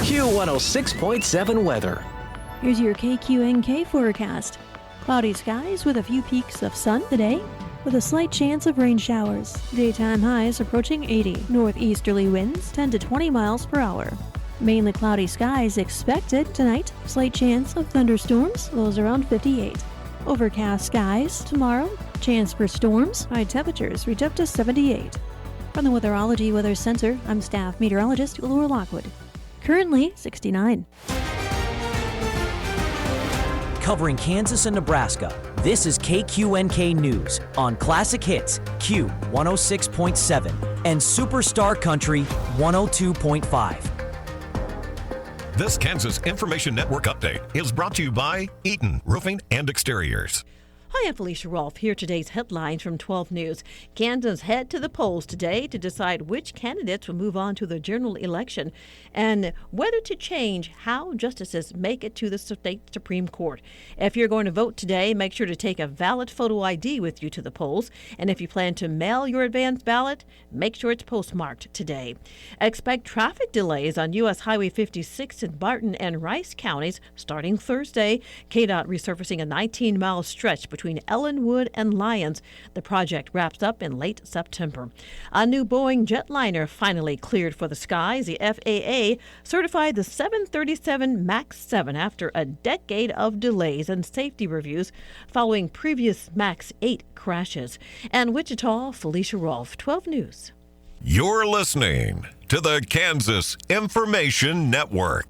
Q106.7 weather. Here's your KQNK forecast. Cloudy skies with a few peaks of sun today, with a slight chance of rain showers. Daytime highs approaching 80. Northeasterly winds 10 to 20 miles per hour. Mainly cloudy skies expected tonight. Slight chance of thunderstorms, lows around 58. Overcast skies tomorrow. Chance for storms. High temperatures reach up to 78. From the Weatherology Weather Center, I'm staff meteorologist Laura Lockwood. Currently 69. Covering Kansas and Nebraska, this is KQNK News on Classic Hits Q106.7 and Superstar Country 102.5. This Kansas Information Network update is brought to you by Eaton Roofing and Exteriors. Hi, I'm Felicia Rolfe. Here are today's headlines from 12 News. Kansans head to the polls today to decide which candidates will move on to the general election and whether to change how justices make it to the state Supreme Court. If you're going to vote today, make sure to take a valid photo ID with you to the polls. And if you plan to mail your advance ballot, make sure it's postmarked today. Expect traffic delays on U.S. Highway 56 in Barton and Rice counties starting Thursday. KDOT resurfacing a 19-mile stretch between Ellenwood and Lyons. The project wraps up in late September. A new Boeing jetliner finally cleared for the skies. The FAA certified the 737 MAX 7 after a decade of delays and safety reviews following previous MAX 8 crashes. And Wichita, Felicia Rolfe, 12 News. You're listening to the Kansas Information Network.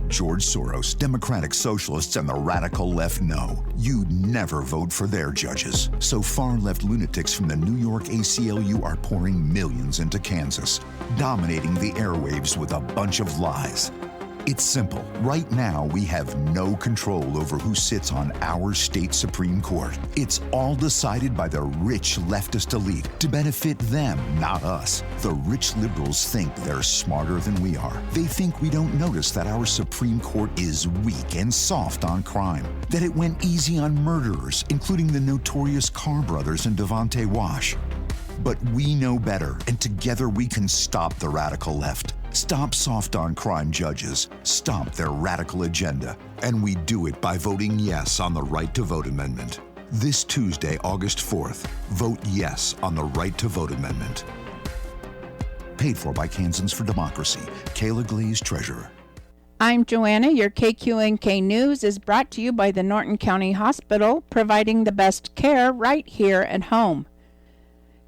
George Soros, Democratic Socialists, and the radical left know you'd never vote for their judges. So far-left lunatics from the New York ACLU are pouring millions into Kansas, dominating the airwaves with a bunch of lies. It's simple. Right now, we have no control over who sits on our state Supreme Court. It's all decided by the rich leftist elite to benefit them, not us. The rich liberals think they're smarter than we are. They think we don't notice that our Supreme Court is weak and soft on crime, that it went easy on murderers, including the notorious Carr brothers and Devonte Wash. But we know better, and together we can stop the radical left. Stop soft on crime judges. Stop their radical agenda. And we do it by voting yes on the Right to Vote Amendment. This Tuesday, August 4th, vote yes on the Right to Vote Amendment. Paid for by Kansans for Democracy. Kayla Glaze, Treasurer. I'm Joanna. Your KQNK News is brought to you by the Norton County Hospital, providing the best care right here at home.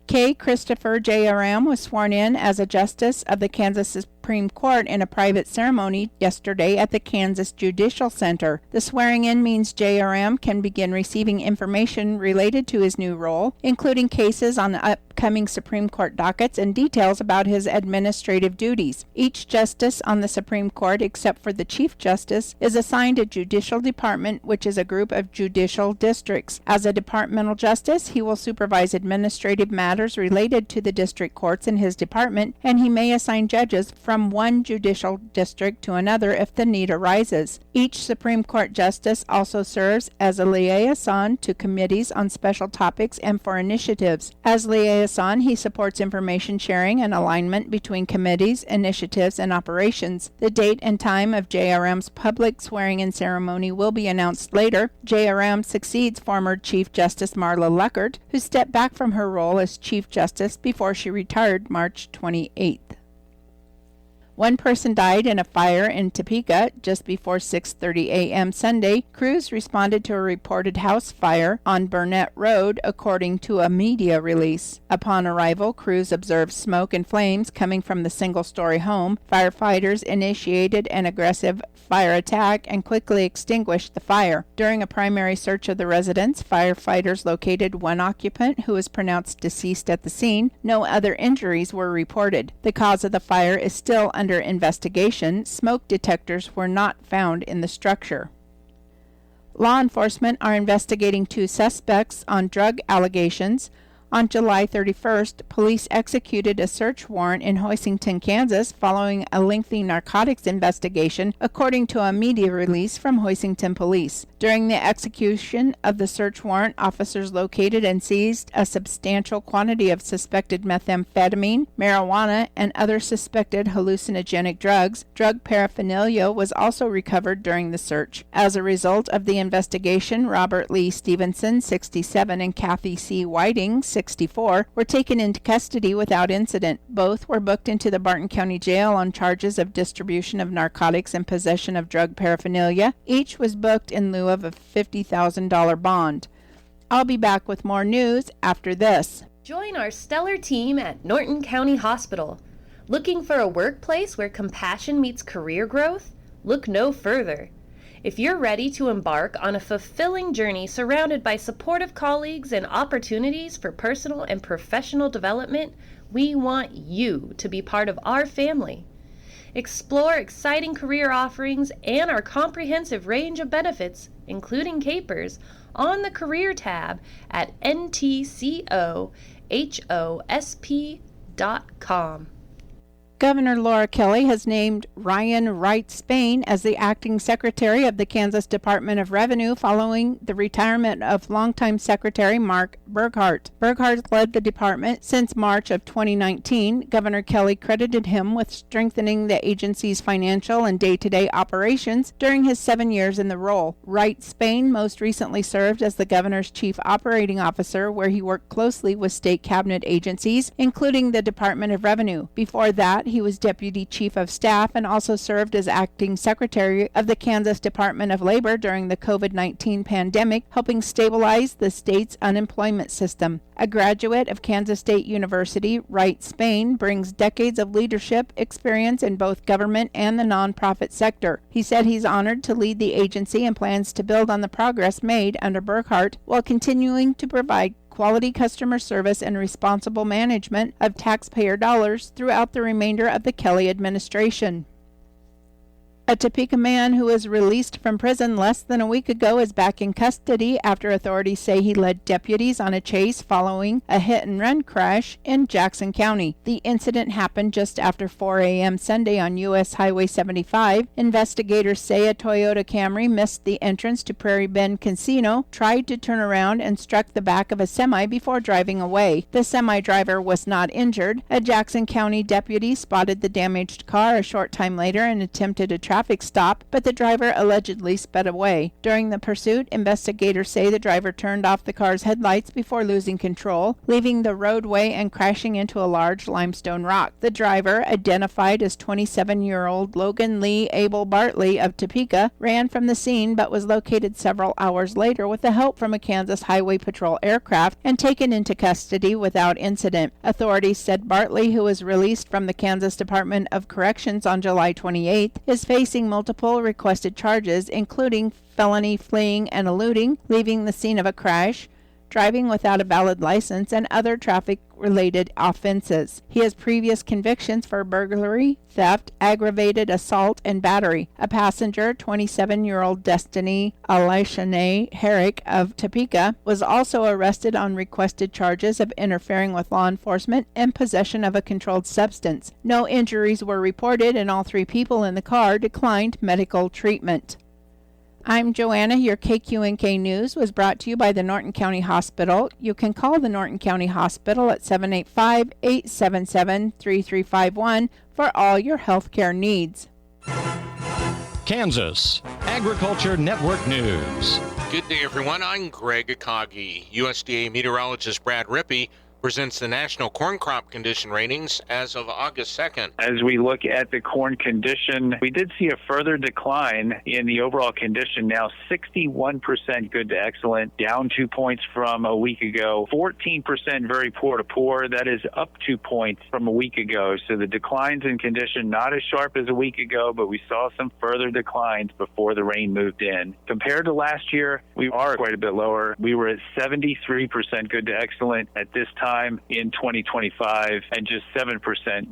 K. Christopher J.R.M. was sworn in as a justice of the Kansas Supreme Court in a private ceremony yesterday at the Kansas Judicial Center. The swearing-in means J.R.M. can begin receiving information related to his new role, including cases on the upcoming Supreme Court dockets and details about his administrative duties. Each justice on the Supreme Court, except for the Chief Justice, is assigned a judicial department, which is a group of judicial districts. As a departmental justice, he will supervise administrative matters related to the district courts in his department, and he may assign judges from one judicial district to another if the need arises. Each Supreme Court justice also serves as a liaison to committees on special topics and for initiatives. As liaison, he supports information sharing and alignment between committees, initiatives, and operations. The date and time of JRM's public swearing-in ceremony will be announced later. JRM succeeds former Chief Justice Marla Luckert, who stepped back from her role as Chief Justice before she retired March 28th. One person died in a fire in Topeka just before 6:30 a.m. Sunday. Crews responded to a reported house fire on Burnett Road, according to a media release. Upon arrival, crews observed smoke and flames coming from the single-story home. Firefighters initiated an aggressive fire attack and quickly extinguished the fire. During a primary search of the residence, firefighters located one occupant who was pronounced deceased at the scene. No other injuries were reported. The cause of the fire is still under investigation. Smoke detectors were not found in the structure. Law enforcement are investigating two suspects on drug allegations. On July 31st, police executed a search warrant in Hoisington, Kansas, following a lengthy narcotics investigation, according to a media release from Hoisington Police. During the execution of the search warrant, officers located and seized a substantial quantity of suspected methamphetamine, marijuana, and other suspected hallucinogenic drugs. Drug paraphernalia was also recovered during the search. As a result of the investigation, Robert Lee Stevenson, 67, and Kathy C. Whiting, 64, were taken into custody without incident. Both were booked into the Barton County Jail on charges of distribution of narcotics and possession of drug paraphernalia. Each was booked in lieu of a $50,000 bond. I'll be back with more news after this. Join our stellar team at Norton County Hospital. Looking for a workplace where compassion meets career growth? Look no further. If you're ready to embark on a fulfilling journey surrounded by supportive colleagues and opportunities for personal and professional development, we want you to be part of our family. Explore exciting career offerings and our comprehensive range of benefits, including capers, on the Career tab at ntcohosp.com. Governor Laura Kelly has named Ryan Wright Spain as the acting secretary of the Kansas Department of Revenue following the retirement of longtime Secretary Mark Burghardt. Burghardt led the department since March of 2019. Governor Kelly credited him with strengthening the agency's financial and day-to-day operations during his 7 years in the role. Wright Spain most recently served as the governor's chief operating officer, where he worked closely with state cabinet agencies, including the Department of Revenue. Before that, he was Deputy Chief of Staff and also served as Acting Secretary of the Kansas Department of Labor during the COVID-19 pandemic, helping stabilize the state's unemployment system. A graduate of Kansas State University, Wright Spain brings decades of leadership experience in both government and the nonprofit sector. He said he's honored to lead the agency and plans to build on the progress made under Burghardt while continuing to provide quality customer service and responsible management of taxpayer dollars throughout the remainder of the Kelly administration. A Topeka man who was released from prison less than a week ago is back in custody after authorities say he led deputies on a chase following a hit-and-run crash in Jackson County. The incident happened just after 4 a.m. Sunday on U.S. Highway 75. Investigators say a Toyota Camry missed the entrance to Prairie Bend Casino, tried to turn around, and struck the back of a semi before driving away. The semi driver was not injured. A Jackson County deputy spotted the damaged car a short time later and attempted a traffic stop, but the driver allegedly sped away. During the pursuit, investigators say the driver turned off the car's headlights before losing control, leaving the roadway and crashing into a large limestone rock. The driver, identified as 27-year-old Logan Lee Abel Bartley of Topeka, ran from the scene but was located several hours later with the help from a Kansas Highway Patrol aircraft and taken into custody without incident. Authorities said Bartley, who was released from the Kansas Department of Corrections on July 28th, is facing multiple requested charges, including felony fleeing and eluding, leaving the scene of a crash, driving without a valid license, and other traffic-related offenses. He has previous convictions for burglary, theft, aggravated assault, and battery. A passenger, 27-year-old Destiny Alishane Herrick of Topeka, was also arrested on requested charges of interfering with law enforcement and possession of a controlled substance. No injuries were reported, and all three people in the car declined medical treatment. I'm Joanna. Your KQNK News was brought to you by the Norton County Hospital. You can call the Norton County Hospital at 785-877-3351 for all your health care needs. Kansas Agriculture Network News. Good day, everyone. I'm Greg Akagi. USDA meteorologist Brad Rippey presents the national corn crop condition ratings as of August 2nd. As we look at the corn condition, we did see a further decline in the overall condition, now 61% good to excellent, down 2 points from a week ago, 14% very poor to poor. That is up 2 points from a week ago. So the declines in condition not as sharp as a week ago, but we saw some further declines before the rain moved in. Compared to last year, we are quite a bit lower. We were at 73% good to excellent at this time time in 2025 and just 7%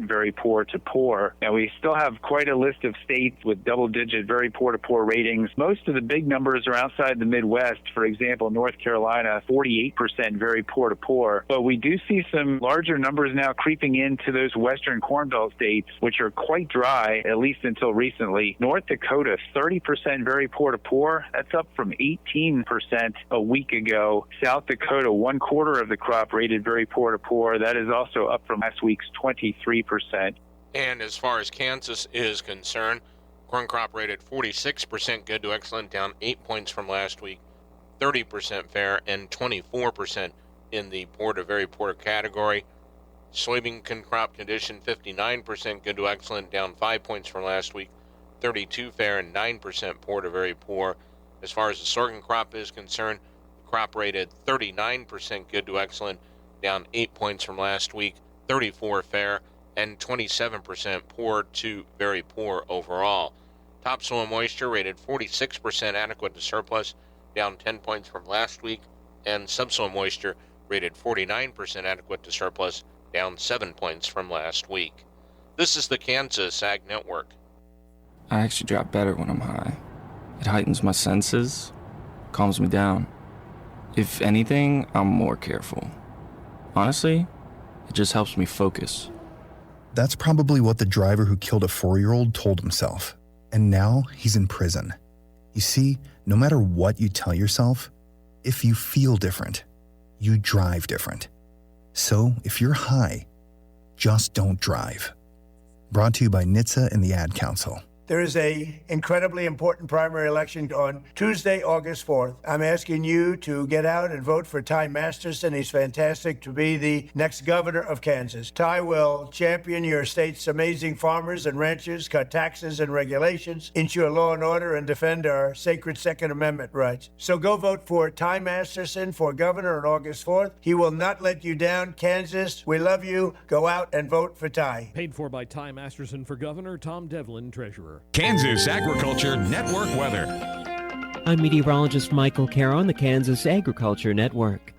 very poor to poor. Now, we still have quite a list of states with double-digit very poor to poor ratings. Most of the big numbers are outside the Midwest. For example, North Carolina, 48% very poor to poor. But we do see some larger numbers now creeping into those Western Corn Belt states, which are quite dry, at least until recently. North Dakota, 30% very poor to poor. That's up from 18% a week ago. South Dakota, 1/4 of the crop rated very poor to poor. That is also up from last week's 23%. And as far as Kansas is concerned, corn crop rated 46% good to excellent, down 8 points from last week, 30% fair, and 24% in the poor to very poor category. Soybean crop condition 59% good to excellent, down 5 points from last week, 32 fair, and 9% poor to very poor. As far as the sorghum crop is concerned, the crop rated 39% good to excellent, down 8 points from last week, 34 fair, and 27% poor to very poor overall. Topsoil moisture rated 46% adequate to surplus, down 10 points from last week, and subsoil moisture rated 49% adequate to surplus, down 7 points from last week. This is the Kansas Ag Network. I actually drop better when I'm high. It heightens my senses, calms me down. If anything, I'm more careful. Honestly, it just helps me focus. That's probably what the driver who killed a 4-year-old told himself. And now he's in prison. You see, no matter what you tell yourself, if you feel different, you drive different. So if you're high, just don't drive. Brought to you by NHTSA and the Ad Council. There is an incredibly important primary election on Tuesday, August 4th. I'm asking you to get out and vote for Ty Masterson. He's fantastic to be the next governor of Kansas. Ty will champion your state's amazing farmers and ranchers, cut taxes and regulations, ensure law and order, and defend our sacred Second Amendment rights. So go vote for Ty Masterson for governor on August 4th. He will not let you down. Kansas, we love you. Go out and vote for Ty. Paid for by Ty Masterson for governor, Tom Devlin, treasurer. Kansas Agriculture Network weather. I'm meteorologist Michael Caro on the Kansas Agriculture Network.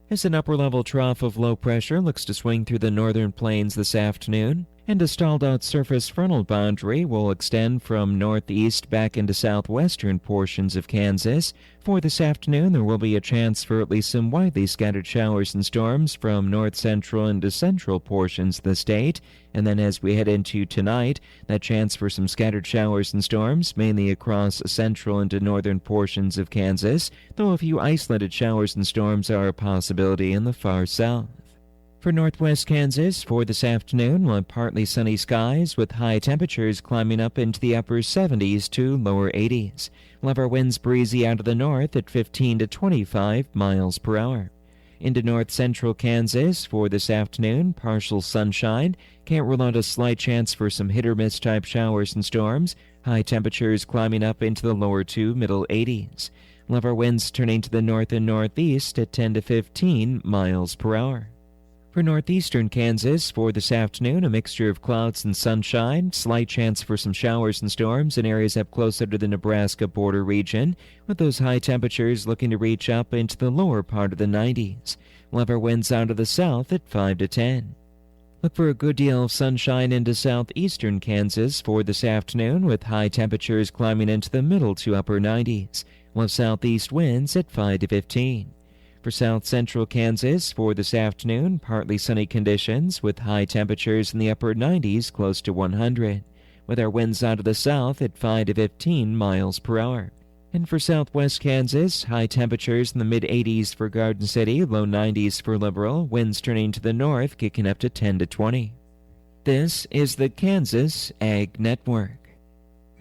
As an upper-level trough of low pressure looks to swing through the northern plains this afternoon, and a stalled-out surface frontal boundary will extend from northeast back into southwestern portions of Kansas. For this afternoon, there will be a chance for at least some widely scattered showers and storms from north-central into central portions of the state. And then as we head into tonight, that chance for some scattered showers and storms, mainly across central into northern portions of Kansas, though a few isolated showers and storms are a possibility in the far south. For northwest Kansas, for this afternoon, we'll have partly sunny skies with high temperatures climbing up into the upper 70s to lower 80s. We'll have our winds breezy out of the north at 15 to 25 miles per hour. Into north-central Kansas, for this afternoon, partial sunshine. Can't rule out a slight chance for some hit-or-miss type showers and storms. High temperatures climbing up into the lower to middle 80s. We'll have our winds turning to the north and northeast at 10 to 15 miles per hour. For northeastern Kansas, for this afternoon, a mixture of clouds and sunshine, slight chance for some showers and storms in areas up closer to the Nebraska border region, with those high temperatures looking to reach up into the lower part of the 90s. We'll have our winds out of the south at 5 to 10. Look for a good deal of sunshine into southeastern Kansas for this afternoon, with high temperatures climbing into the middle to upper 90s. We'll have southeast winds at 5 to 15. For south-central Kansas, for this afternoon, partly sunny conditions with high temperatures in the upper 90s close to 100, with our winds out of the south at 5 to 15 miles per hour. And for southwest Kansas, high temperatures in the mid-80s for Garden City, low 90s for Liberal, winds turning to the north kicking up to 10 to 20. This is the Kansas Ag Network.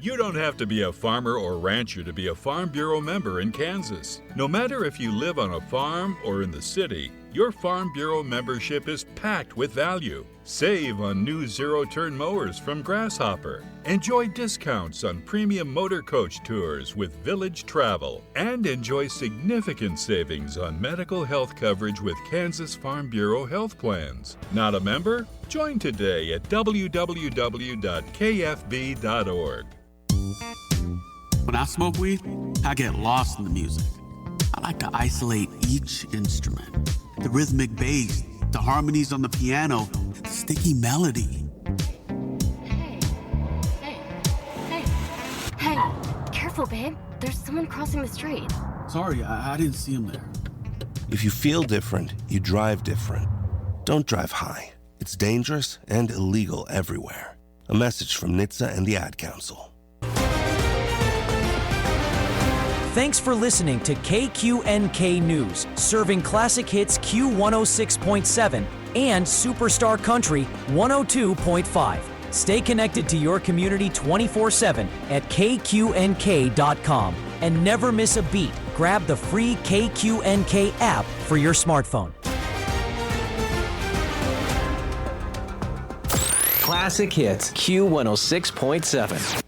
You don't have to be a farmer or rancher to be a Farm Bureau member in Kansas. No matter if you live on a farm or in the city, your Farm Bureau membership is packed with value. Save on new zero-turn mowers from Grasshopper. Enjoy discounts on premium motor coach tours with Village Travel. And enjoy significant savings on medical health coverage with Kansas Farm Bureau health plans. Not a member? Join today at www.kfb.org. When I smoke weed, I get lost in the music. I like to isolate each instrument. The rhythmic bass, The harmonies on the piano, the sticky melody. Hey, careful, babe. There's someone crossing the street. Sorry, I didn't see him there. If you feel different, you drive different. Don't drive high. It's dangerous and illegal everywhere. A message from NHTSA and the Ad Council. Thanks for listening to KQNK News, serving classic hits Q106.7 and Superstar Country 102.5. Stay connected to your community 24/7 at KQNK.com and never miss a beat. Grab the free KQNK app for your smartphone. Classic Hits Q106.7.